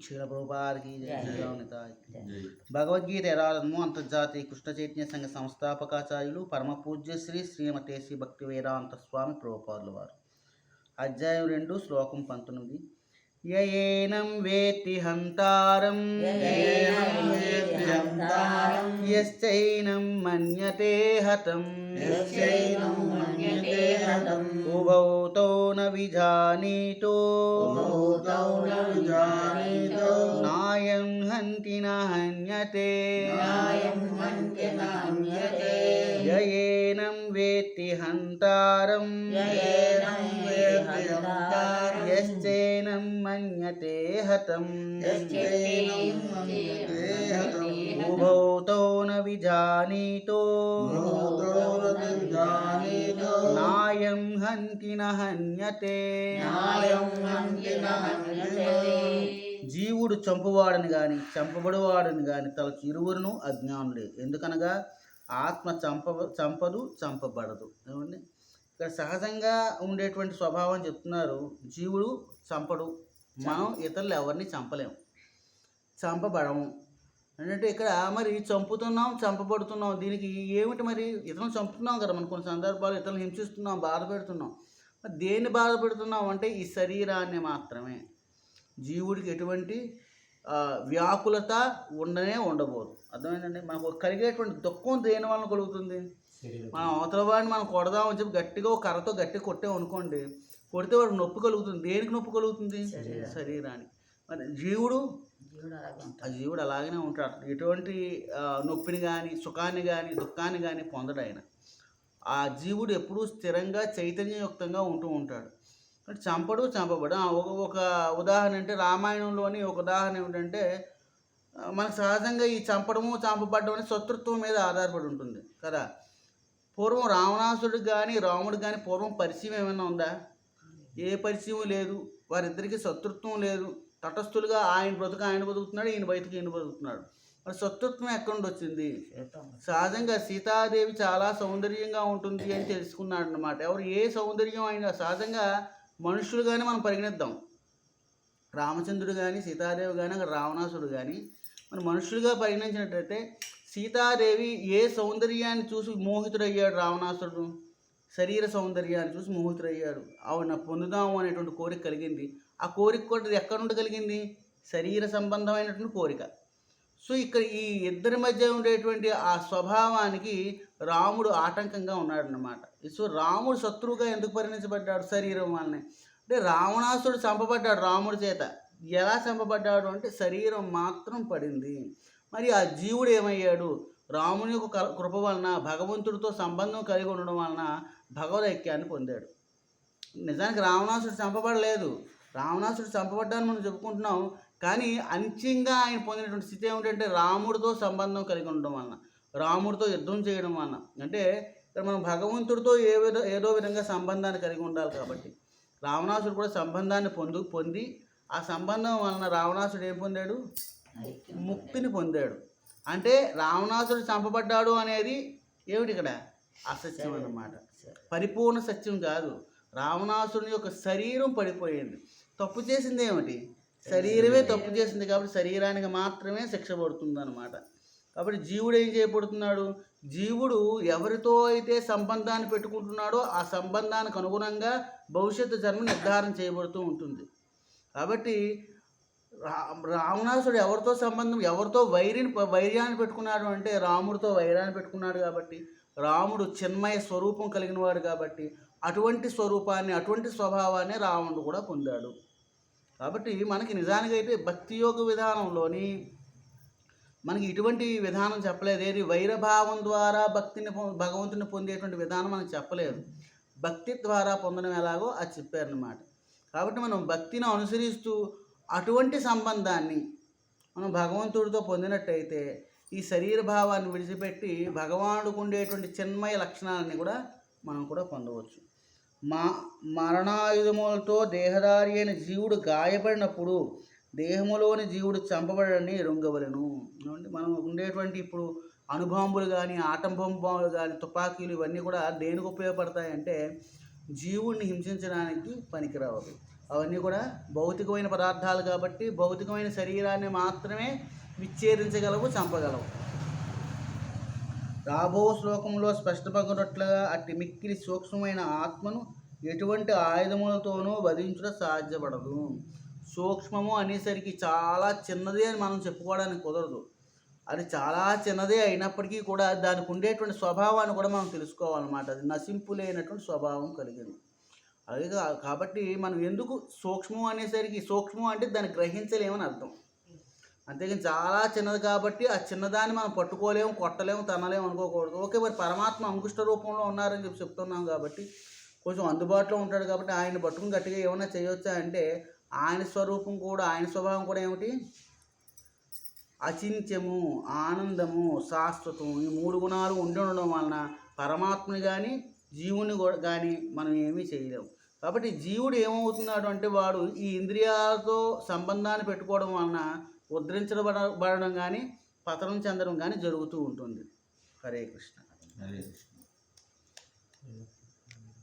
శీల ప్రభుపాదికి భగవద్గీత ఎరాలను అంతర్జాతీయ కృష్ణ చైతన్య సంఘ సంస్థాపకాచార్యులు పరమ పూజ్య శ్రీమతే శ్రీ భక్తి వేదాంత స్వామి ప్రభుపాదుల వారు. అధ్యాయం 2 శ్లోకం 19. యయేనం వేత్తి హంతారం యశ్చైనం మన్యతే హతం ఉభౌ తౌ న విజానీతో నాయం హంతి న హన్యతే యయేనం వేత్తి హంతారం యశ్చైనం మన్యతే హతం ఉభౌ తౌ న విజానీతో నాయం హంతి న హన్యతే. జీవుడు చంపువాడని గాని చంపబడువాడని గాని తలచు ఇరువురును అజ్ఞానులే. ఎందుకనగా ఆత్మ చంపదు చంపబడదు. ఏమండి, ఇక్కడ సహజంగా ఉండేటువంటి స్వభావం చెప్తున్నారు. జీవుడు చంపడు, మనం ఇతరులు ఎవరిని చంపలేము, చంపబడము. అంటే ఇక్కడ మరి చంపుతున్నాం చంపబడుతున్నాం, దీనికి ఏమిటి? మరి ఇతరులను చంపుతున్నాం కదా, మనం కొన్ని సందర్భాలు ఇతరులను హింసిస్తున్నాం, బాధ పెడుతున్నాం. మరి దేన్ని బాధ పెడుతున్నాం అంటే ఈ శరీరాన్ని మాత్రమే. జీవుడికి ఎటువంటి వ్యాకులత ఉండబోదు. అర్థమైందండి? మనకు కలిగేటువంటి దుఃఖం దేని వలన కలుగుతుంది? మనం అవతల వాడిని మనం కొడదామని చెప్పి గట్టిగా ఒక కర్రతో గట్టిగా కొట్టాం అనుకోండి, కొడితే వాడికి నొప్పి కలుగుతుంది. దేనికి నొప్పి కలుగుతుంది? శరీరానికి. మరి జీవుడు అలాగనే ఉంటాడు. ఎటువంటి నొప్పిని కానీ సుఖాన్ని కానీ దుఃఖాన్ని కానీ పొందడు ఆయన. ఆ జీవుడు ఎప్పుడూ స్థిరంగా చైతన్యయుక్తంగా ఉంటూ ఉంటాడు. చంపడు చంపబడు. ఒక ఉదాహరణ అంటే రామాయణంలోని ఒక ఉదాహరణ ఏమిటంటే, మనకు సహజంగా ఈ చంపడము చంపబడ్డం అనేది శత్రుత్వం మీద ఆధారపడి ఉంటుంది కదా. పూర్వం రావణాసుడికి కానీ రాముడికి కానీ పూర్వం పరిచయం ఏమైనా ఉందా? ఏ పరిచయం లేదు. వారిద్దరికీ శత్రుత్వం లేదు. తటస్థులుగా ఆయన బ్రతుకు ఆయన బతుకుతున్నాడు, ఈయన బయటకు ఈయన బతుకుతున్నాడు. మరి శత్రుత్వం ఎక్కడి నుండి వచ్చింది? సహజంగా సీతాదేవి చాలా సౌందర్యంగా ఉంటుంది అని తెలుసుకున్నాడు అన్నమాట. ఎవరు ఏ సౌందర్యం అయినా సహజంగా మనుషులు కానీ మనం పరిగణిద్దాం. రామచంద్రుడు కానీ సీతాదేవి కానీ రావణాసుడు కానీ మన మనుషులుగా పరిగణించినట్లయితే సీతాదేవి ఏ సౌందర్యాన్ని చూసి మోహితుడయ్యాడు రావణాసుడు? శరీర సౌందర్యాన్ని చూసి మోహితుడయ్యాడు. ఆవిడ పొందుదాము అనేటువంటి కోరిక కలిగింది. ఆ కోరిక కూడా ఎక్కడి నుండి కలిగింది? శరీర సంబంధమైనటువంటి కోరిక. సో ఇక్కడ ఈ ఇద్దరి మధ్య ఉండేటువంటి ఆ స్వభావానికి రాముడు ఆటంకంగా ఉన్నాడన్నమాట. సో రాముడు శత్రువుగా ఎందుకు పరిగణించబడ్డాడు? శరీరం వల్లనే. అంటే రావణాసుడు చంపబడ్డాడు రాముడి చేత. ఎలా చంపబడ్డాడు అంటే శరీరం మాత్రం పడింది. మరి ఆ జీవుడు ఏమయ్యాడు? రాముని యొక్క కృప వలన భగవంతుడితో సంబంధం కలిగి ఉండడం వలన భగవద్ ఐక్యాన్ని పొందాడు. నిజానికి రావణాసుడు చంపబడలేదు. రావణాసుడు చంపబడ్డాన్ని మనం చెప్పుకుంటున్నాం, కానీ అంత్యంగా ఆయన పొందినటువంటి స్థితి ఏమిటంటే రాముడితో సంబంధం కలిగి ఉండడం వలన, రాముడితో యుద్ధం చేయడం వలన. అంటే ఇక్కడ మనం భగవంతుడితో ఏదో విధంగా సంబంధాన్ని కలిగి ఉండాలి కాబట్టి రావణాసుడు కూడా సంబంధాన్ని పొంది ఆ సంబంధం వలన రావణాసుడు ఏం పొందాడు? ముక్తిని పొందాడు. అంటే రావణాసుడు చంపబడ్డాడు అనేది ఏమిటి? ఇక్కడ అసత్యం అన్నమాట, పరిపూర్ణ సత్యం కాదు. రావణాసురుని యొక్క శరీరం పడిపోయింది. తప్పు చేసింది ఏమిటి? శరీరమే తప్పు చేసింది కాబట్టి శరీరానికి మాత్రమే శిక్ష పడుతుంది అన్నమాట. కాబట్టి జీవుడు ఏం చేయబడుతున్నాడు? జీవుడు ఎవరితో అయితే సంబంధాన్ని పెట్టుకుంటున్నాడో ఆ సంబంధానికి అనుగుణంగా భవిష్యత్తు జన్మ నిర్ధారణ చేయబడుతూ ఉంటుంది. కాబట్టి రావణాసుడు ఎవరితో సంబంధం, ఎవరితో వైర్యాన్ని పెట్టుకున్నాడు అంటే రాముడితో వైర్యాన్ని పెట్టుకున్నాడు. కాబట్టి రాముడు చిన్మయ స్వరూపం కలిగిన వాడు కాబట్టి అటువంటి స్వరూపాన్ని అటువంటి స్వభావాన్ని రావణుడు కూడా పొందాడు. కాబట్టి మనకి నిజానికైతే భక్తి యోగ విధానంలోని మనకి ఇటువంటి విధానం చెప్పలేదు. ఏది వైరభావం ద్వారా భగవంతుని పొందేటువంటి విధానం మనకు చెప్పలేదు. భక్తి ద్వారా పొందడం ఎలాగో అది చెప్పారన్నమాట. కాబట్టి మనం భక్తిని అనుసరిస్తూ అటువంటి సంబంధాన్ని మనం భగవంతుడితో పొందినట్టయితే ఈ శరీర భావాన్ని విడిచిపెట్టి భగవానుడికి ఉండేటువంటి చిన్మయ లక్షణాలని కూడా మనం కూడా పొందవచ్చు. మరణాయుధములతో దేహదారి అయిన జీవుడు గాయపడినప్పుడు దేహములోని జీవుడు చంపబడని ఎరుంగవలను. మనం ఉండేటువంటి ఇప్పుడు అణుబాంబులు కానీ ఆటం బాంబులు కానీ తుపాకీలు ఇవన్నీ కూడా దేనికి ఉపయోగపడతాయంటే జీవుడిని హింసించడానికి పనికిరావు. అవన్నీ కూడా భౌతికమైన పదార్థాలు కాబట్టి భౌతికమైన శరీరాన్ని మాత్రమే విచ్ఛేదించగలవు, చంపగలవు. రాబో శ్లోకంలో స్పష్టపడినట్లుగా అట్టి మిక్కిలి సూక్ష్మమైన ఆత్మను ఎటువంటి ఆయుధములతోనూ వధించుట సాధ్యపడదు. సూక్ష్మము అనేసరికి చాలా చిన్నది అని మనం చెప్పుకోవడానికి కుదరదు. అది చాలా చిన్నదే అయినప్పటికీ కూడా దానికి ఉండేటువంటి స్వభావాన్ని కూడా మనం తెలుసుకోవాలన్నమాట. అది నశింపు లేనటువంటి స్వభావం కలిగింది. అది కాబట్టి మనం ఎందుకు సూక్ష్మం అనేసరికి, సూక్ష్మం అంటే దాన్ని గ్రహించలేమని అర్థం. అంతేగాని చాలా చిన్నది కాబట్టి ఆ చిన్నదాన్ని మనం పట్టుకోలేము, కొట్టలేము, తనలేము అనుకోకూడదు. ఓకే, మరి పరమాత్మ అంకుష్ట రూపంలో ఉన్నారని చెప్తున్నాం కాబట్టి, కొంచెం అందుబాటులో ఉంటాడు కాబట్టి ఆయన పట్టుకుని గట్టిగా ఏమైనా చేయవచ్చా అంటే, ఆయన స్వరూపం కూడా, ఆయన స్వభావం కూడా ఏమిటి? అచింత్యము, ఆనందము, శాశ్వతం. ఈ 3 గుణాలు ఉండడం వలన పరమాత్మని కానీ జీవుని కానీ మనం ఏమీ చేయలేము. కాబట్టి జీవుడు ఏమవుతున్నాడు అంటే, వాడు ఈ ఇంద్రియాలతో సంబంధాన్ని పెట్టుకోవడం వలన ఉద్ధరించబడడం కానీ పతనం చెందడం కానీ జరుగుతూ ఉంటుంది. హరే కృష్ణ. హరే కృష్ణ.